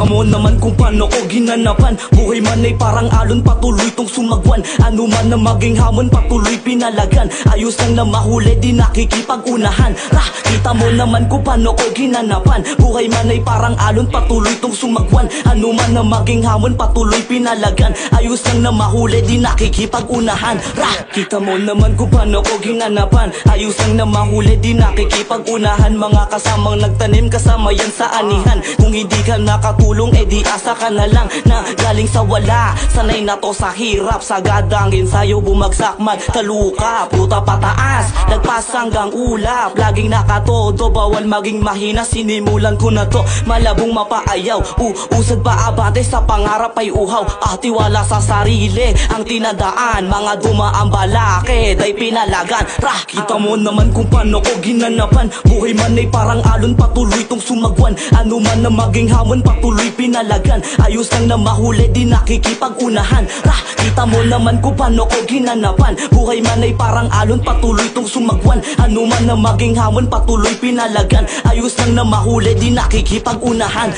mo naman kung paano ko ginanapan. Buhay man ay parang alon, patuloy tong sumagwan. Ano man na maging hamon, patuloy pinalagan. Ayos lang na mahuli, di nakikipag-unahan. Kita mo naman kung paano ko ginanapan. Buhay man ay parang alon, patuloy tong sumagwan. Ano man na maging hamon, patuloy pinalagan. Ayos lang na mahuli, di nakikipag-unahan. Kita mo naman kung paano ko ginanapan. Ayos lang na mahuli, di nakikipag-unahan. Mga kasamang nagtanim, kasama yan sa anihan. Kung hindi ka nakatulong, edi asa ka na lang na galing sa wala. Sanay na to sa hirap, sagad ang ensayo, bumagsak magtaluka. Puta pataas, lagpas hanggang ulap. Laging nakatodo, bawal maging mahina. Sinimulan ko na to, malabong mapaayaw. Usad pa abante, sa pangarap ay uhaw. Tiwala sa sarili ang tinadaan. Mga dumaang balakid ay pinalagan. Kita mo naman kung paano ko ginanapan. Buhay man ay parang alon, patuloy tong sumagwan. Ano man na maging hamon, patuloy pinalagan. Ayos lang na mahuli, di nakikipag-unahan. Kita mo naman kung paano ko ginanapan. Buhay man ay parang alon, patuloy tong sumagwan. Ano man na maging hamon, patuloy pinalagan. Ayos lang na mahuli, di nakikipag-unahan.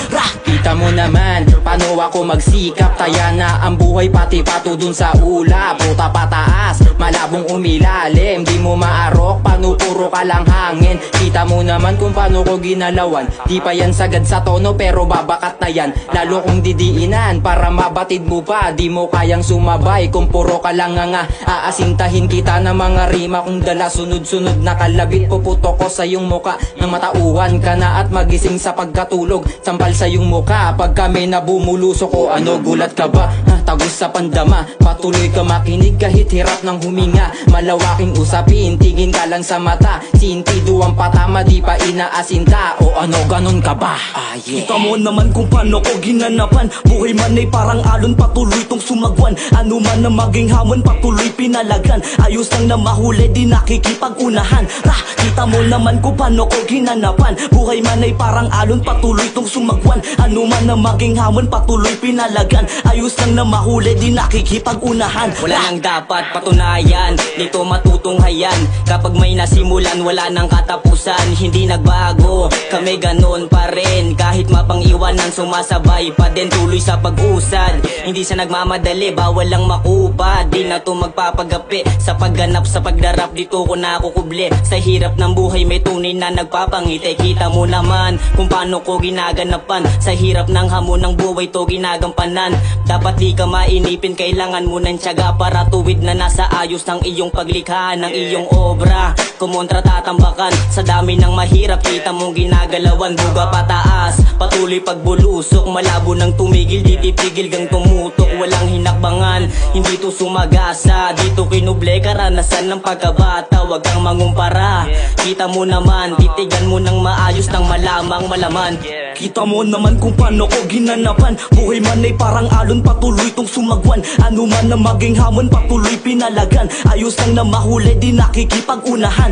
Kita mo naman paano ako magsikap. Taya na ang buhay, pati pato dun sa ulap. Puta pataas, malabong umilalim. Di mo maarok, panupuro ka lang hangin. Kita mo naman kung paano ko ginalawan. Di pa yan sagad sa tono, pero babakat na yan. Lalo kong didiinan para mabatid mo pa. Di mo kayang sumabay kung puro ka lang nga. Aasintahin kita ng mga rima kung dala sunod-sunod na kalabit. Puputo ko sa iyong muka nang matauhan ka na at magising sa pagkatulog. Sampal sa iyong muka pag kami na bumulusok. O ano, gulat ka ba? Tagos sa pandama, patuloy ka makinig kahit hirap ng huminga. Malawaking usapin, tingin ka lang sa mata. Sintido ang patama, di pa inaasinta. O ano, ganon ka ba? Kita mo naman kung paano ko ginanapan. Buhay man ay parang alon, patuloy tong sumagwan. Ano man na maging hamon, patuloy pinalagan. Ayos lang na mahuli, di nakikipag-unahan. Kita mo naman kung paano ko ginanapan. Buhay man ay parang alon, patuloy tong sumagwan. Ano man na maging hamon, patuloy pinalagan. Ayos lang na mahuli, di nakikipag-unahan. Wala nang dapat patunayan, dito matutunghayan. Kapag may nasimulan, wala nang katapusan. Hindi nagbago, kami ganon pa rin. Kahit mapang-iwanan, sumasabay pa din. Tuloy sa pag-usad, hindi sa nagmamadali. Bawal lang makupad, di na to magpapagapi. Sa pagganap, sa pagdarap, dito ko nakukuble. Sa hirap ng buhay, may tunay na nagpapangiti. Kita mo naman kung paano ko ginaganapan. Sa hirap ng hamon ng buhay, to ginagampanan. Dapat di ka mainipin, kailangan mo ng tiyaga para tuwid na nasa ayos ng iyong paglikha, ng iyong obra. Kumontra tatambakan sa dami ng mahirap, kita mong ginagalawan. Buga pataas, patuloy pagbulusok. Malabo ng tumigil, di titigil gang tumutok. Walang hinakbangan, hindi to sumagasa. Dito kinuble, karanasan ng pagkabata. Huwag kang mangumpara, kita mo naman. Titigan mo ng maayos, ng malamang malaman. Kita mo naman kung paano ko ginanapan. Buhay man ay parang alon, patuloy tong sumagwan. Ano man na maging hamon, patuloy pinalagan. Ayos lang na mahuli, di nakikipag-unahan.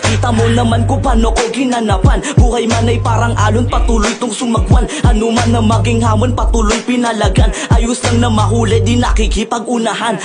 Kita mo naman kung paano ko ginanapan. Buhay man ay parang alon, patuloy tong sumagwan. Ano man na maging hamon, patuloy pinalagan. Ayos lang na mahuli, di nakikipag-unahan.